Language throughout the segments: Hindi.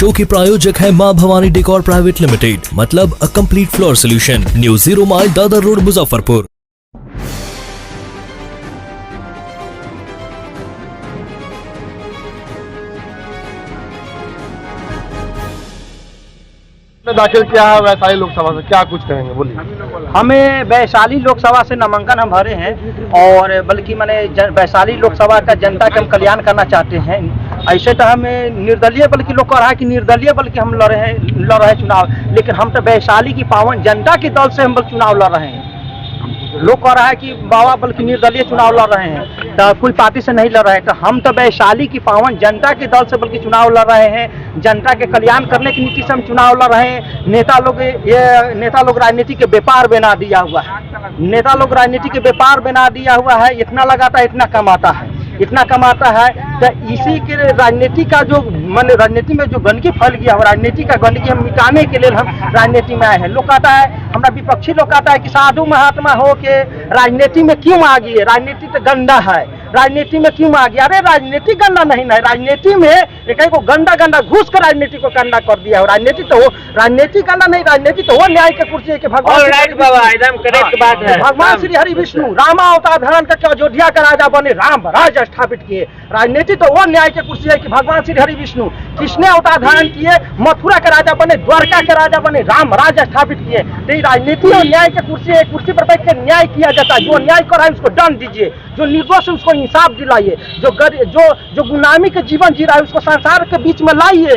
शो के प्रायोजक है मां भवानी डेकोर प्राइवेट लिमिटेड, मतलब a complete floor solution, new 0 mile Dadar road, Muzaffarpur. दाखिल किया है वैशाली लोकसभा से, क्या कुछ कहेंगे, बोलिए। हमें वैशाली लोकसभा से नामांकन हम भरे हैं और बल्कि मैंने वैशाली लोकसभा का जनता का हम कल्याण करना चाहते हैं। ऐसे तो हमें निर्दलीय, बल्कि लोग कह रहा है कि निर्दलीय बल्कि हम लड़ रहे हैं चुनाव, लेकिन हम तो वैशाली की पावन जनता के दल से हम बल्कि चुनाव लड़ रहे हैं। लोग कह रहा है कि बाबा बल्कि निर्दलीय चुनाव लड़ रहे हैं, तो कोई पार्टी से नहीं लड़ रहे हैं। तो हम तो वैशाली की पावन जनता के दल से बल्कि चुनाव लड़ रहे हैं। जनता के कल्याण करने की नीति से हम चुनाव लड़ रहे हैं। नेता लोग राजनीति के व्यापार बना दिया हुआ है। नेता लोग राजनीति के व्यापार बना दिया हुआ है। इतना लगाता है, इतना कमाता है, इतना कमाता है। तो इसी के राजनीति का जो माने राजनीति में जो गंदगी फैल गया है, राजनीति का गंदगी हम मिटाने के लिए हम राजनीति में आए हैं। लोग कहता है, हमारा विपक्षी लोग कहता है कि साधु महात्मा हो के राजनीति में क्यों आ गई है, राजनीति तो गंदा है, राजनीति में क्यों आ गया। अरे राजनीति गंदा नहीं है, राजनीति में एक को गंदा गंदा घुस कर राजनीति को गंदा कर दिया है। राजनीति तो हो, राजनीति गंदा नहीं, राजनीति तो वो न्याय के कुर्सी है कि भगवान भगवान श्री हरि विष्णु रामा अवतार धारण करके अयोध्या का राजा बने, राम राज स्थापित किए। राजनीति तो वो न्याय के कुर्सी है कि भगवान श्री हरि विष्णु किसने अवतार धारण किए, मथुरा के राजा बने, द्वारका के राजा बने, राम राज स्थापित किए। तो राजनीति और न्याय के कुर्सी है, कुर्सी पर बैठ कर न्याय किया जाता है। जो न्याय कर रहा है उसको दंड दीजिए, जो निर्दोष है उसको इंसाफ दिलाइए, जो गुलामी के जीवन जी रहा है उसको संसार के बीच में लाइए,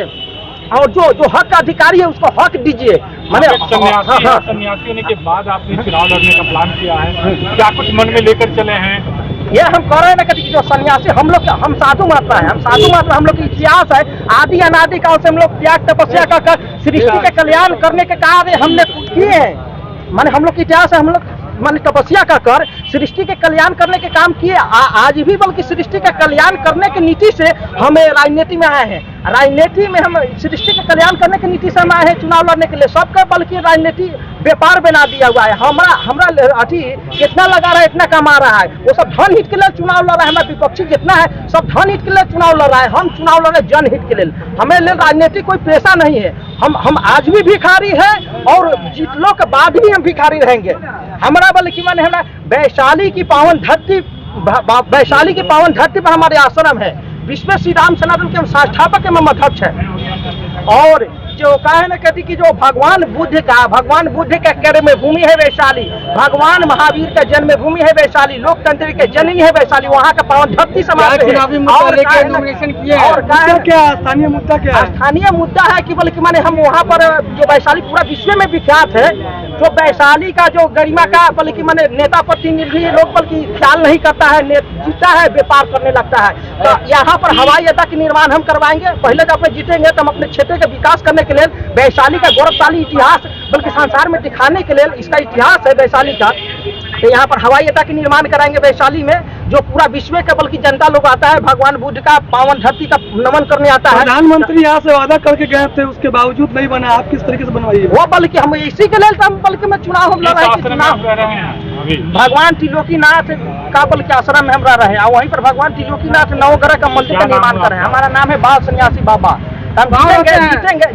और जो हक का अधिकारी है उसको हक दीजिए। मैंने सन्यासी होने के बाद आपने चुनाव लड़ने का प्लान किया है, क्या कुछ मन में लेकर चले हैं? ये हम कह रहे हैं ना कि जो सन्यासी हम लोग, हम साधु मात्रा है, हम साधु मात्रा, हम लोग की इतिहास है आदि अनादि काल से हम लोग त्याग तपस्या कर सृष्टि के कल्याण करने के कार्य हमने किए हैं। माने हम लोग की इतिहास है, हम लोग माने तपस्या कर सृष्टि के कल्याण करने के काम किए। आज भी बल्कि सृष्टि का कल्याण करने की नीति से हम राजनीति में आए हैं। राजनीति में हम सृष्टि के कल्याण करने की नीति से हम आए हैं चुनाव लड़ने के लिए। सबका बल्कि राजनीति व्यापार बना दिया हुआ है। हमरा अथी कितना लगा रहा है, इतना कमा रहा है, वो सब धन हित के लिए चुनाव लड़ रहा है। हमारा विपक्षी जितना है सब धन हित के लिए चुनाव लड़ रहा है। हम चुनाव लड़ रहे हैं जन हित के लिए। हमें लिए राजनीति कोई पेशा नहीं है। हम आज भी भिखारी है और जीतने के बाद भी हम भिखारी रहेंगे। हमारा बल्कि माने हमारा वैशाली की पावन धरती पर हमारे आश्रम है। विश्व श्री राम सनातन के हम संस्थापक एवं अध्यक्ष है। और जो कहा है ना कहती कि जो भगवान बुद्ध का कर्म भूमि है वैशाली, भगवान महावीर का जन्म भूमि है वैशाली, लोकतंत्र के जननी है वैशाली, वहाँ का पावन धरती समाज है। और क्या स्थानीय मुद्दा क्या है? स्थानीय मुद्दा है कि बल्कि माने हम वहाँ पर जो वैशाली पूरा विश्व में विख्यात है, जो वैशाली का जो गरिमा का बल्कि माने नेता प्रतिनिधि लोग बल्कि ख्याल नहीं करता है, जीता है व्यापार करने लगता है। तो यहाँ पर हवाई अड्डा के निर्माण हम करवाएंगे। पहले जब अपने जीतेंगे तो हम अपने क्षेत्र के विकास करने के लिए वैशाली का गौरवशाली इतिहास बल्कि संसार में दिखाने के लिए इसका इतिहास है वैशाली का। तो यहाँ पर हवाई अड्डा के निर्माण कराएंगे वैशाली में, जो पूरा विश्व का बल्कि जनता लोग आता है, भगवान बुद्ध का पावन धरती का नमन करने आता है। प्रधानमंत्री यहाँ से वादा करके गए थे, उसके बावजूद नहीं बना, आप किस तरीके से बनवाइए? वो बल्कि हम इसी के लिए बल्कि मैं चुनाव हम लड़ रहे हैं। चुनाव भगवान त्रिलोकीनाथ का बल्कि आश्रम में हम रह रहे हैं, वहीं पर भगवान त्रिलोकीनाथ नवग्रह का मंदिर का निर्माण कर रहे हैं। हमारा नाम है बाल सन्यासी बाबा। हम जीतेंगे।